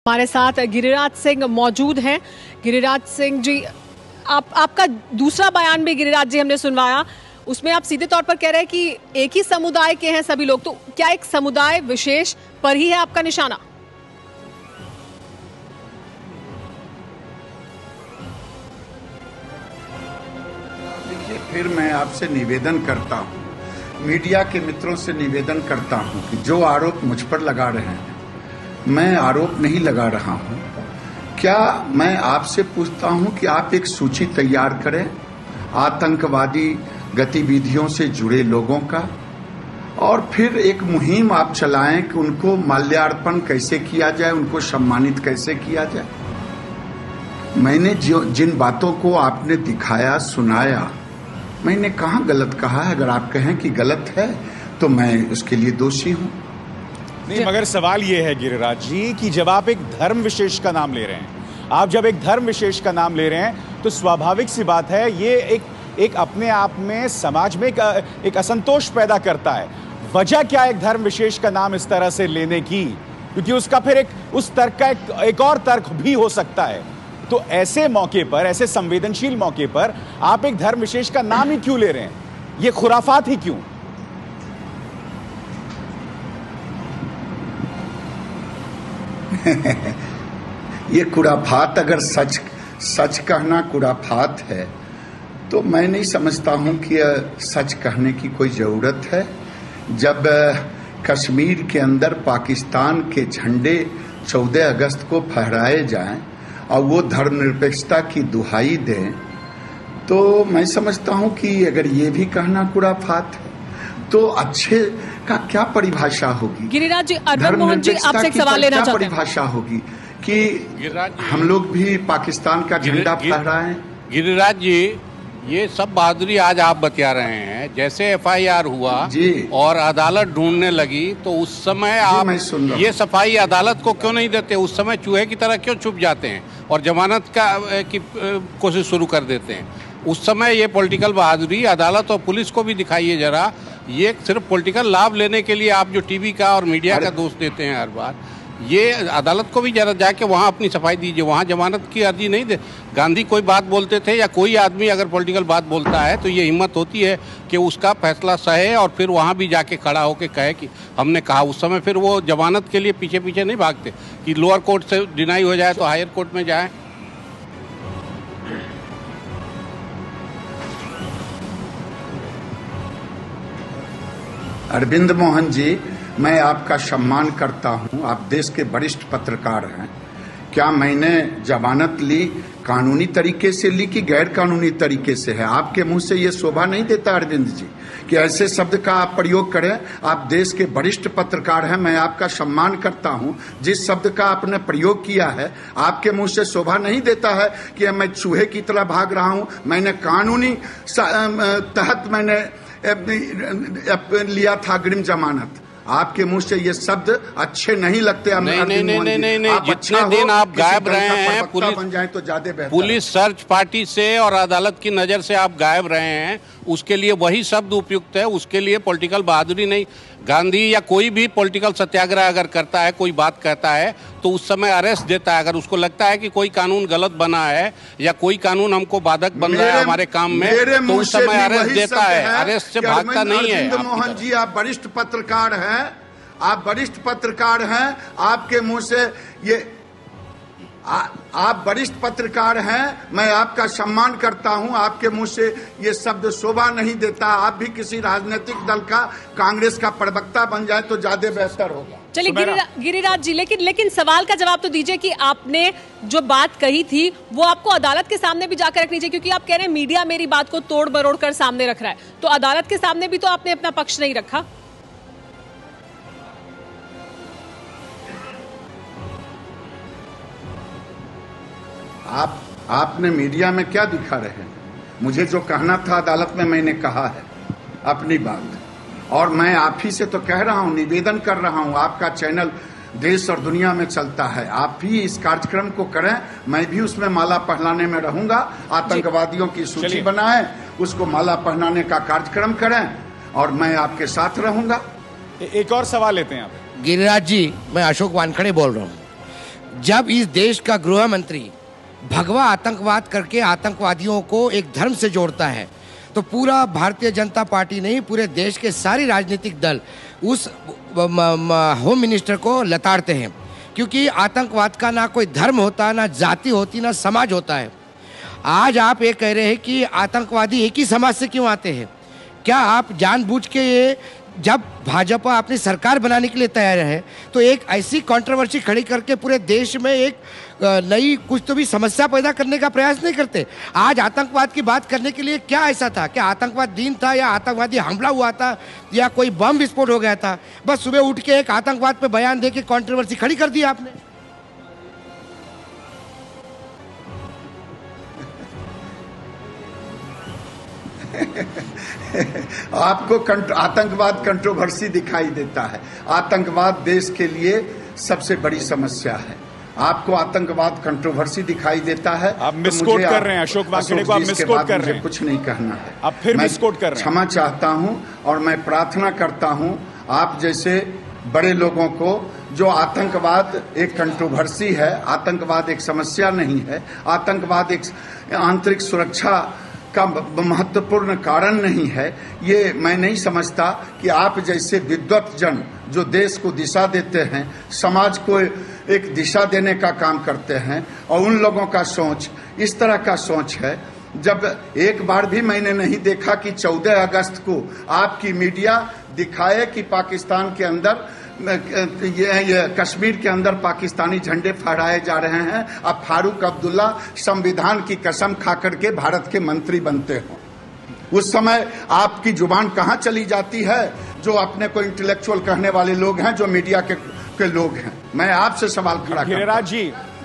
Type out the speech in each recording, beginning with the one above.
हमारे साथ गिरिराज सिंह मौजूद हैं। गिरिराज सिंह जी, आपका दूसरा बयान भी गिरिराज जी हमने सुनवाया, उसमें आप सीधे तौर पर कह रहे हैं कि एक ही समुदाय के हैं सभी लोग, तो क्या एक समुदाय विशेष पर ही है आपका निशाना? देखिए, फिर मैं आपसे निवेदन करता हूँ, मीडिया के मित्रों से निवेदन करता हूँ कि जो आरोप मुझ पर लगा रहे हैं, मैं आरोप नहीं लगा रहा हूँ। क्या मैं आपसे पूछता हूँ कि आप एक सूची तैयार करें आतंकवादी गतिविधियों से जुड़े लोगों का, और फिर एक मुहिम आप चलाएं कि उनको माल्यार्पण कैसे किया जाए, उनको सम्मानित कैसे किया जाए। मैंने जिन बातों को आपने दिखाया, सुनाया, मैंने कहाँ गलत कहा है? अगर आप कहें कि गलत है तो मैं उसके लिए दोषी हूँ। नहीं, मगर सवाल ये है गिरिराज जी कि जब आप एक धर्म विशेष का नाम ले रहे हैं, आप जब एक धर्म विशेष का नाम ले रहे हैं, तो स्वाभाविक सी बात है ये एक अपने आप में समाज में एक असंतोष पैदा करता है। वजह क्या एक धर्म विशेष का नाम इस तरह से लेने की? क्योंकि उसका फिर उस तर्क का एक और तर्क भी हो सकता है। तो ऐसे मौके पर, ऐसे संवेदनशील मौके पर आप एक धर्म विशेष का नाम ही क्यों ले रहे हैं? ये खुराफात ही क्यों? ये खुराफात, अगर सच कहना खुराफात है तो मैं नहीं समझता हूं कि सच कहने की कोई जरूरत है। जब कश्मीर के अंदर पाकिस्तान के झंडे 14 अगस्त को फहराए जाएं और वो धर्मनिरपेक्षता की दुहाई दें, तो मैं समझता हूं कि अगर ये भी कहना खुराफात है तो अच्छे का क्या परिभाषा होगी? गिरिराज जी, अरविंद मोहन जी आपसे एक सवाल लेना चाहते हैं। परिभाषा होगी कि हम लोग भी पाकिस्तान का झंडा फहराएं? गिरिराज जी, ये सब बहादुरी आज आप बता रहे हैं। जैसे एफआईआर हुआ और अदालत ढूंढने लगी तो उस समय आप ये सफाई अदालत को क्यों नहीं देते? उस समय चूहे की तरह क्यों छुप जाते हैं और जमानत की कोशिश शुरू कर देते हैं? उस समय ये पॉलिटिकल बहादुरी अदालत और पुलिस को भी दिखाइए जरा। ये सिर्फ पॉलिटिकल लाभ लेने के लिए आप जो टीवी का और मीडिया का दोष देते हैं हर बार, ये अदालत को भी जरा जाके वहाँ अपनी सफाई दीजिए। वहाँ जमानत की अर्जी नहीं दे। गांधी कोई बात बोलते थे या कोई आदमी अगर पॉलिटिकल बात बोलता है तो ये हिम्मत होती है कि उसका फैसला सहे और फिर वहाँ भी जाके खड़ा होके कहे कि हमने कहा। उस समय फिर वो जमानत के लिए पीछे पीछे नहीं भागते कि लोअर कोर्ट से डिनाई हो जाए तो हायर कोर्ट में जाए। अरविंद मोहन जी, मैं आपका सम्मान करता हूं, आप देश के वरिष्ठ पत्रकार हैं। क्या मैंने जमानत ली कानूनी तरीके से ली कि गैर कानूनी तरीके से है? आपके मुंह से ये शोभा नहीं देता अरविंद जी कि ऐसे शब्द का आप प्रयोग करें। आप देश के वरिष्ठ पत्रकार हैं, मैं आपका सम्मान करता हूं। जिस शब्द का आपने प्रयोग किया है, आपके मुंह से शोभा नहीं देता है कि मैं चूहे की तरह भाग रहा हूं। मैंने कानूनी तहत मैंने लिया था अग्रिम जमानत। आपके मुंह से ये शब्द अच्छे नहीं लगते। नहीं, जितने दिन आप गायब रहे हैं पुलिस बन जाए तो ज्यादा बेहतर। पुलिस सर्च पार्टी से और अदालत की नजर से आप गायब रहे हैं, उसके लिए वही शब्द उपयुक्त है। उसके लिए पॉलिटिकल बहादुरी नहीं। गांधी या कोई भी पॉलिटिकल सत्याग्रह अगर करता है, कोई बात कहता है तो उस समय अरेस्ट देता है। अगर उसको लगता है कि कोई कानून गलत बना है या कोई कानून हमको बाधक बन रहा है हमारे काम में, तो उस समय अरेस्ट देता है। अरेस्ट से भागता नहीं है। अरविंद मोहन जी, आप वरिष्ठ पत्रकार हैं, आप वरिष्ठ पत्रकार हैं। आपके मुंह से ये आप वरिष्ठ पत्रकार हैं, मैं आपका सम्मान करता हूं। आपके मुंह से ये शब्द शोभा नहीं देता। आप भी किसी राजनीतिक दल का, कांग्रेस का प्रवक्ता बन जाए तो ज्यादा बेहतर होगा। चलिए गिरिराज जी, लेकिन सवाल का जवाब तो दीजिए कि आपने जो बात कही थी वो आपको अदालत के सामने भी जाकर रखनी चाहिए, क्योंकि आप कह रहे हैं मीडिया मेरी बात को तोड़ मरोड़ कर सामने रख रहा है, तो अदालत के सामने भी तो आपने अपना पक्ष नहीं रखा। आपने मीडिया में क्या दिखा रहे हैं? मुझे जो कहना था अदालत में मैंने कहा है अपनी बात, और मैं आप ही से तो कह रहा हूं, निवेदन कर रहा हूं। आपका चैनल देश और दुनिया में चलता है, आप भी इस कार्यक्रम को करें। मैं भी उसमें माला पहनाने में रहूंगा। आतंकवादियों की सूची बनाएं, उसको माला पहनाने का कार्यक्रम करें और मैं आपके साथ रहूंगा। एक और सवाल लेते हैं आप। गिरिराज जी, मैं अशोक वानखड़े बोल रहा हूँ। जब इस देश का गृह मंत्री भगवा आतंकवाद करके आतंकवादियों को एक धर्म से जोड़ता है, तो पूरा भारतीय जनता पार्टी नहीं, पूरे देश के सारे राजनीतिक दल उस होम मिनिस्टर को लताड़ते हैं, क्योंकि आतंकवाद का ना कोई धर्म होता, ना जाति होती, ना समाज होता है। आज आप ये कह रहे हैं कि आतंकवादी एक ही समाज से क्यों आते हैं? क्या आप जानबूझ के ये, जब भाजपा अपनी सरकार बनाने के लिए तैयार है तो एक ऐसी कंट्रोवर्सी खड़ी करके पूरे देश में एक नई कुछ तो भी समस्या पैदा करने का प्रयास नहीं करते? आज आतंकवाद की बात करने के लिए क्या ऐसा था? क्या आतंकवाद दिन था, या आतंकवादी हमला हुआ था, या कोई बम विस्फोट हो गया था? बस सुबह उठ के एक आतंकवाद पे बयान दे के कंट्रोवर्सी खड़ी कर दी आपने। आपको आतंकवाद कंट्रोवर्सी दिखाई देता है। आतंकवाद देश के लिए सबसे बड़ी समस्या है। आपको आतंकवाद कंट्रोवर्सी दिखाई देता है। आप मिसकोट कर रहे हैं अशोक वानखेड़े को, आप मिसकोट कर रहे हैं। कुछ नहीं कहना है, आप फिर मिसकोट कर रहे हैं। क्षमा चाहता हूं और मैं प्रार्थना करता हूं आप जैसे बड़े लोगों को, जो आतंकवाद एक कंट्रोवर्सी है, आतंकवाद एक समस्या नहीं है, आतंकवाद एक आंतरिक सुरक्षा का महत्वपूर्ण कारण नहीं है, ये मैं नहीं समझता कि आप जैसे विद्वत जन जो देश को दिशा देते हैं, समाज को एक दिशा देने का काम करते हैं, और उन लोगों का सोच इस तरह का सोच है। जब एक बार भी मैंने नहीं देखा कि 14 अगस्त को आपकी मीडिया दिखाए कि पाकिस्तान के अंदर ये कश्मीर के अंदर पाकिस्तानी झंडे फहराए जा रहे हैं। अब फारूक अब्दुल्ला संविधान की कसम खा करके भारत के मंत्री बनते हो, उस समय आपकी जुबान कहाँ चली जाती है? जो अपने को इंटेलेक्चुअल कहने वाले लोग हैं, जो मीडिया के लोग हैं। मैं आपसे सवाल खड़ा करता हूं।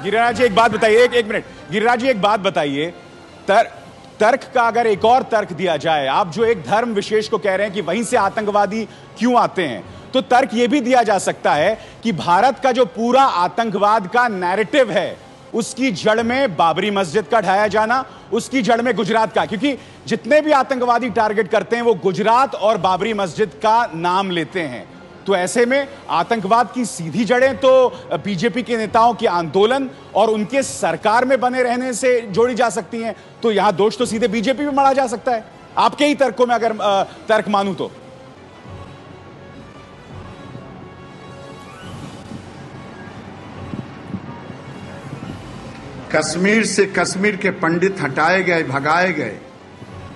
गिरिराज जी एक बात बताइए, एक मिनट गिरिराज जी एक बात बताइए, तर्क का अगर एक और तर्क दिया जाए, आप जो एक धर्म विशेष को कह रहे हैं कि वहीं से आतंकवादी क्यों आते हैं, तो तर्क यह भी दिया जा सकता है कि भारत का जो पूरा आतंकवाद का नैरेटिव है, उसकी जड़ में बाबरी मस्जिद का ढाया जाना, उसकी जड़ में गुजरात का, क्योंकि जितने भी आतंकवादी टारगेट करते हैं वो गुजरात और बाबरी मस्जिद का नाम लेते हैं। तो ऐसे में आतंकवाद की सीधी जड़ें तो बीजेपी के नेताओं के आंदोलन और उनके सरकार में बने रहने से जोड़ी जा सकती हैं। तो यहां दोष तो सीधे बीजेपी पे मढ़ा जा सकता है, आपके ही तर्कों में अगर तर्क मानूं तो। कश्मीर से कश्मीर के पंडित हटाए गए, भगाए गए,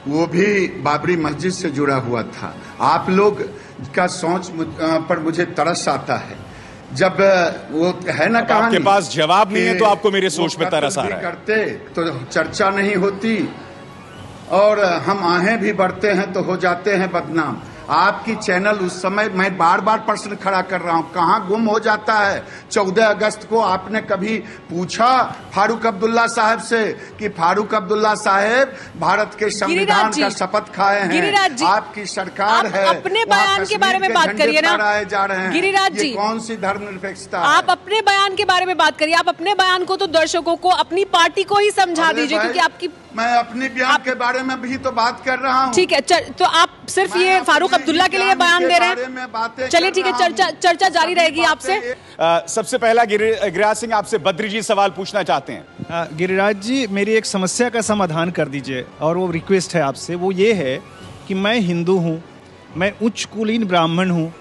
वो भी बाबरी मस्जिद से जुड़ा हुआ था। आप लोग का सोच पर मुझे तरस आता है। जब वो है ना कहानी, आपके पास जवाब नहीं है तो आपको मेरे सोच पे तरस आ रहा है। करते तो चर्चा नहीं होती, और हम आहें भी बढ़ते हैं तो हो जाते हैं बदनाम। आपकी चैनल उस समय, मैं बार बार प्रश्न खड़ा कर रहा हूं, कहां गुम हो जाता है? 14 अगस्त को आपने कभी पूछा फारूक अब्दुल्ला साहब से कि फारूक अब्दुल्ला साहब भारत के संविधान का शपथ खाए हैं, आपकी सरकार है, अपने बयान के बारे में बात करिए ना, जा रहे हैं, गिरिराज जी, कौन सी धर्मनिरपेक्षता? आप अपने बयान के बारे में बात करिए। आप अपने बयान को तो दर्शकों को, अपनी पार्टी को ही समझा दीजिए, क्योंकि आपकी, मैं अपने बयान के बारे में भी तो बात कर रहा हूँ। ठीक है, तो आप सिर्फ ये फारूक अब्दुल्ला के लिए बयान दे रहे हैं। चलिए ठीक है, चर्चा जारी रहेगी आपसे। सबसे पहला गिरिराज सिंह आपसे बद्री जी सवाल पूछना चाहते हैं। गिरिराज जी, मेरी एक समस्या का समाधान कर दीजिए, और वो रिक्वेस्ट है आपसे। वो ये है कि मैं हिंदू हूँ, मैं उच्च कुलीन ब्राह्मण हूँ,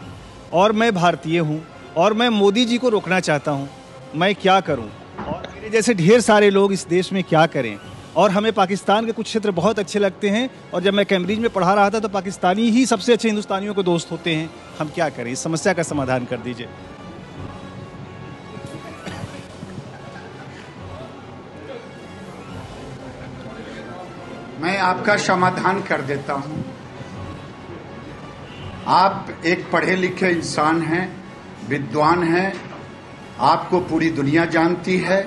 और मैं भारतीय हूँ, और मैं मोदी जी को रोकना चाहता हूँ। मैं क्या करूँ, और मेरे जैसे ढेर सारे लोग इस देश में क्या करें? और हमें पाकिस्तान के कुछ क्षेत्र बहुत अच्छे लगते हैं, और जब मैं कैम्ब्रिज में पढ़ा रहा था तो पाकिस्तानी ही सबसे अच्छे हिंदुस्तानियों के दोस्त होते हैं। हम क्या करें? इस समस्या का समाधान कर दीजिए। मैं आपका समाधान कर देता हूं। आप एक पढ़े लिखे इंसान हैं, विद्वान हैं, आपको पूरी दुनिया जानती है।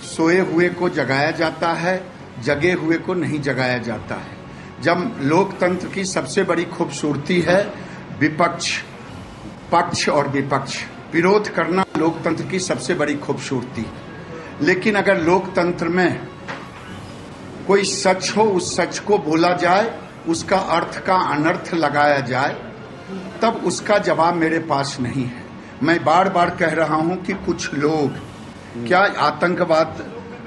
सोए हुए को जगाया जाता है, जगे हुए को नहीं जगाया जाता है। जब लोकतंत्र की सबसे बड़ी खूबसूरती है विपक्ष, पक्ष और विपक्ष, विरोध करना लोकतंत्र की सबसे बड़ी खूबसूरती। लेकिन अगर लोकतंत्र में कोई सच हो, उस सच को बोला जाए, उसका अर्थ का अनर्थ लगाया जाए, तब उसका जवाब मेरे पास नहीं है। मैं बार बार कह रहा हूं कि कुछ लोग क्या आतंकवाद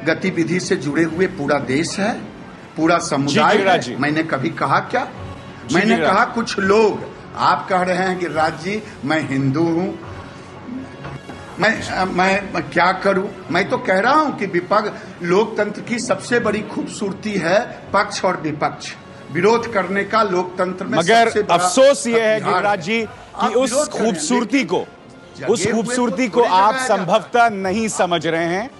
गतिविधि से जुड़े हुए पूरा देश है, पूरा समुदाय है? मैंने कभी कहा क्या? मैंने कहा कुछ लोग। आप कह रहे हैं गिरिराज जी मैं हिंदू हूं, मैं क्या करूं? मैं तो कह रहा हूं कि विपक्ष, लोकतंत्र की सबसे बड़ी खूबसूरती है पक्ष और विपक्ष, विरोध करने का लोकतंत्र में। मगर अफसोस ये है गिरिराज जी कि उस खूबसूरती को आप संभवतः नहीं समझ रहे हैं।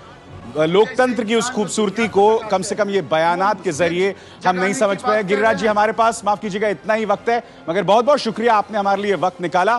लोकतंत्र की उस खूबसूरती को कम से कम ये बयानात के जरिए हम नहीं समझ पाए। गिरिराज जी, हमारे पास माफ कीजिएगा इतना ही वक्त है, मगर बहुत बहुत शुक्रिया, आपने हमारे लिए वक्त निकाला।